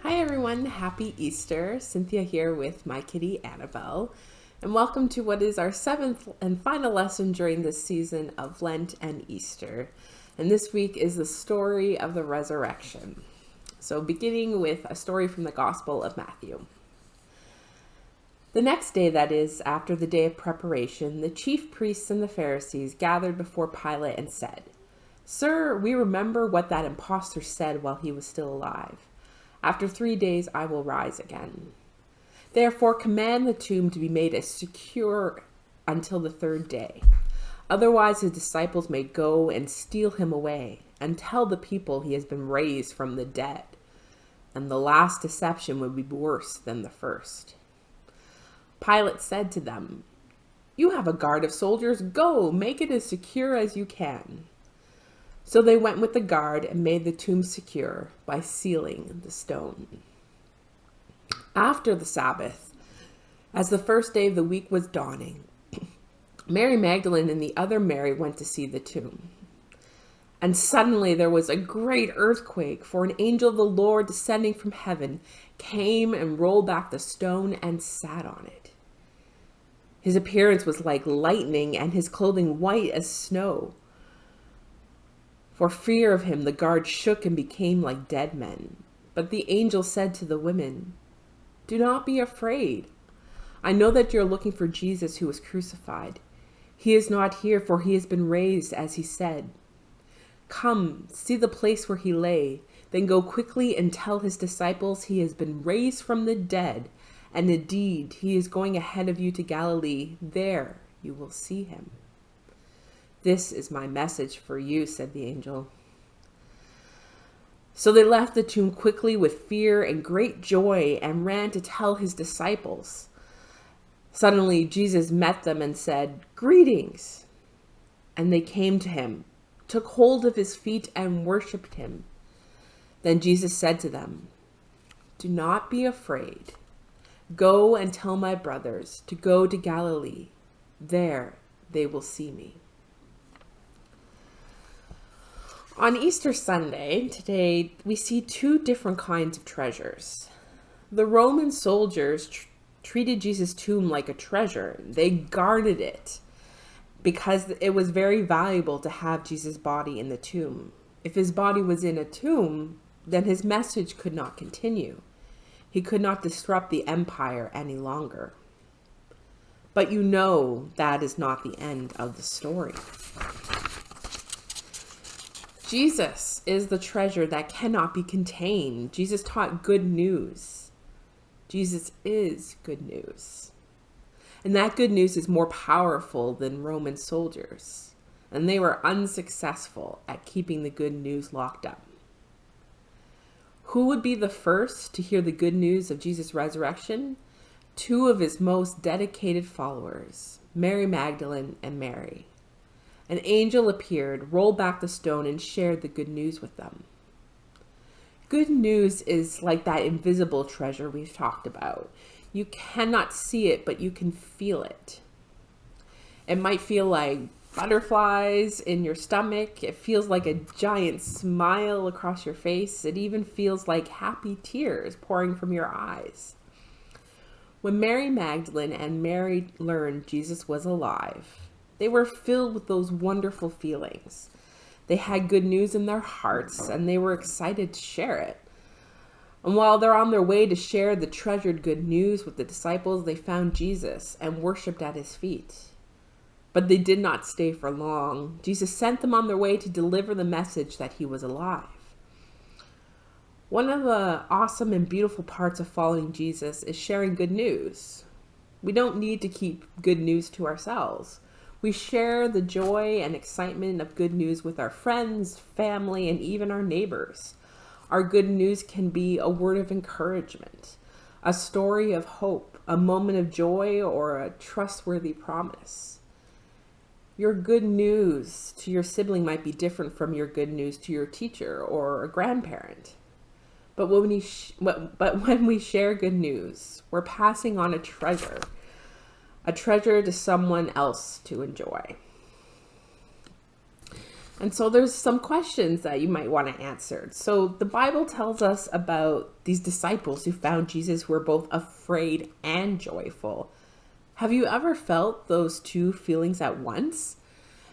Hi everyone, happy Easter. Cynthia here with my kitty Annabelle, and welcome to what is our seventh and final lesson during this season of Lent and Easter. And this week is the story of the resurrection. So beginning with a story from the Gospel of Matthew. The next day, that is, after the day of preparation, the chief priests and the Pharisees gathered before Pilate and said, "Sir, we remember what that impostor said while he was still alive. After 3 days I will rise again. Therefore command the tomb to be made as secure until the 3rd day. Otherwise his disciples may go and steal him away and tell the people he has been raised from the dead. And the last deception would be worse than the first." Pilate said to them, "You have a guard of soldiers. Go, make it as secure as you can." So they went with the guard and made the tomb secure by sealing the stone. After the Sabbath, as the first day of the week was dawning, Mary Magdalene and the other Mary went to see the tomb. And suddenly there was a great earthquake, for an angel of the Lord descending from heaven came and rolled back the stone and sat on it. His appearance was like lightning and his clothing white as snow. For fear of him, the guard shook and became like dead men. But the angel said to the women, "Do not be afraid. I know that you're looking for Jesus who was crucified. He is not here, for he has been raised as he said. Come, see the place where he lay. Then go quickly and tell his disciples he has been raised from the dead. And indeed, he is going ahead of you to Galilee. There you will see him." "This is my message for you," said the angel. So they left the tomb quickly with fear and great joy and ran to tell his disciples. Suddenly Jesus met them and said, "Greetings." And they came to him, took hold of his feet and worshipped him. Then Jesus said to them, "Do not be afraid. Go and tell my brothers to go to Galilee. There they will see me." On Easter Sunday, today, we see two different kinds of treasures. The Roman soldiers treated Jesus' tomb like a treasure. They guarded it because it was very valuable to have Jesus' body in the tomb. If his body was in a tomb, then his message could not continue. He could not disrupt the empire any longer. But you know that is not the end of the story. Jesus is the treasure that cannot be contained. Jesus taught good news. Jesus is good news. And that good news is more powerful than Roman soldiers. And they were unsuccessful at keeping the good news locked up. Who would be the first to hear the good news of Jesus' resurrection? Two of his most dedicated followers, Mary Magdalene and Mary. An angel appeared, rolled back the stone, and shared the good news with them. Good news is like that invisible treasure we've talked about. You cannot see it, but you can feel it. It might feel like butterflies in your stomach. It feels like a giant smile across your face. It even feels like happy tears pouring from your eyes. When Mary Magdalene and Mary learned Jesus was alive, they were filled with those wonderful feelings. They had good news in their hearts, and they were excited to share it. And while they're on their way to share the treasured good news with the disciples, they found Jesus and worshiped at his feet. But they did not stay for long. Jesus sent them on their way to deliver the message that he was alive. One of the awesome and beautiful parts of following Jesus is sharing good news. We don't need to keep good news to ourselves. We share the joy and excitement of good news with our friends, family, and even our neighbors. Our good news can be a word of encouragement, a story of hope, a moment of joy, or a trustworthy promise. Your good news to your sibling might be different from your good news to your teacher or a grandparent. But when we share good news, we're passing on a treasure to someone else to enjoy. And so there's some questions that you might want to answer. So the Bible tells us about these disciples who found Jesus who were both afraid and joyful. Have you ever felt those two feelings at once?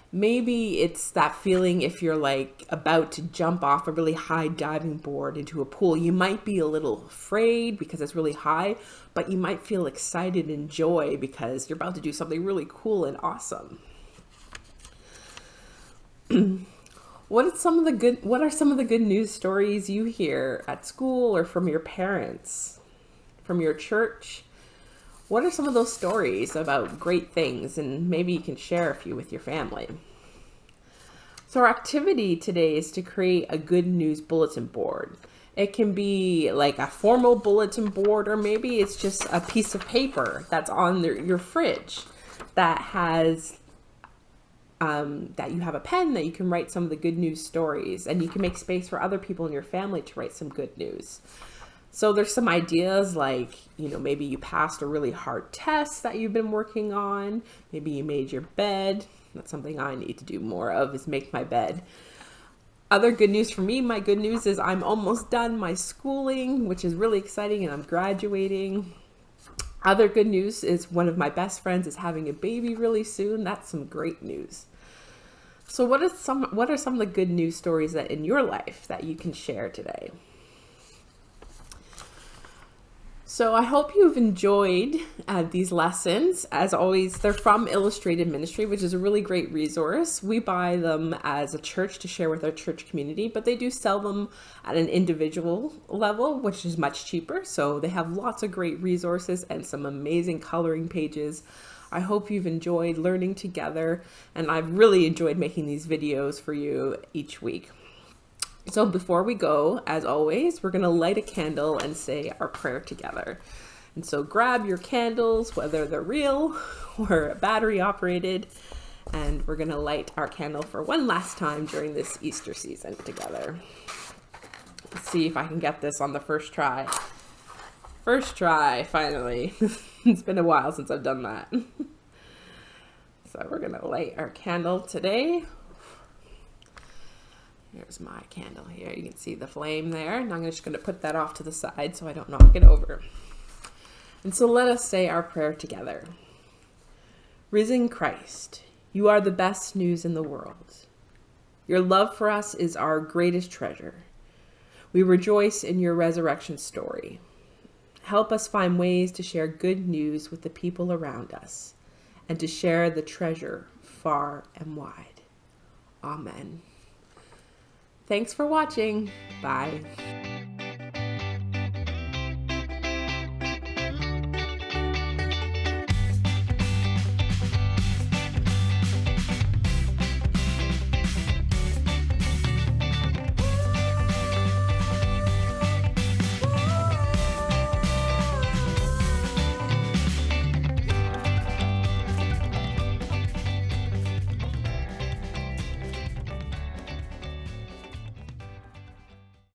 Maybe it's that feeling if you're like about to jump off a really high diving board into a pool. You might be a little afraid because it's really high, but you might feel excited and joy because you're about to do something really cool and awesome. What are some of the good news stories you hear at school or from your parents, from your church? What are some of those stories about great things? And maybe you can share a few with your family. So our activity today is to create a good news bulletin board. It can be like a formal bulletin board, or maybe it's just a piece of paper that's on your fridge that has that you have a pen that you can write some of the good news stories, and you can make space for other people in your family to write some good news. So there's some ideas like, maybe you passed a really hard test that you've been working on. Maybe you made your bed. That's something I need to do more of, is make my bed. Other good news for me, my good news is I'm almost done my schooling, which is really exciting, and I'm graduating. Other good news is one of my best friends is having a baby really soon. That's some great news. So what are some of the good news stories that in your life that you can share today? So I hope you've enjoyed these lessons. As always, they're from Illustrated Ministry, which is a really great resource. We buy them as a church to share with our church community, but they do sell them at an individual level, which is much cheaper. So they have lots of great resources and some amazing coloring pages. I hope you've enjoyed learning together, and I've really enjoyed making these videos for you each week. So before we go, as always, we're going to light a candle and say our prayer together. And so grab your candles, whether they're real or battery operated, and we're going to light our candle for one last time during this Easter season together. Let's see if I can get this on the first try. First try, finally. It's been a while since I've done that. So we're going to light our candle today. Here's my candle here. You can see the flame there. And I'm just going to put that off to the side so I don't knock it over. And so let us say our prayer together. Risen Christ, you are the best news in the world. Your love for us is our greatest treasure. We rejoice in your resurrection story. Help us find ways to share good news with the people around us and to share the treasure far and wide. Amen. Thanks for watching. Bye.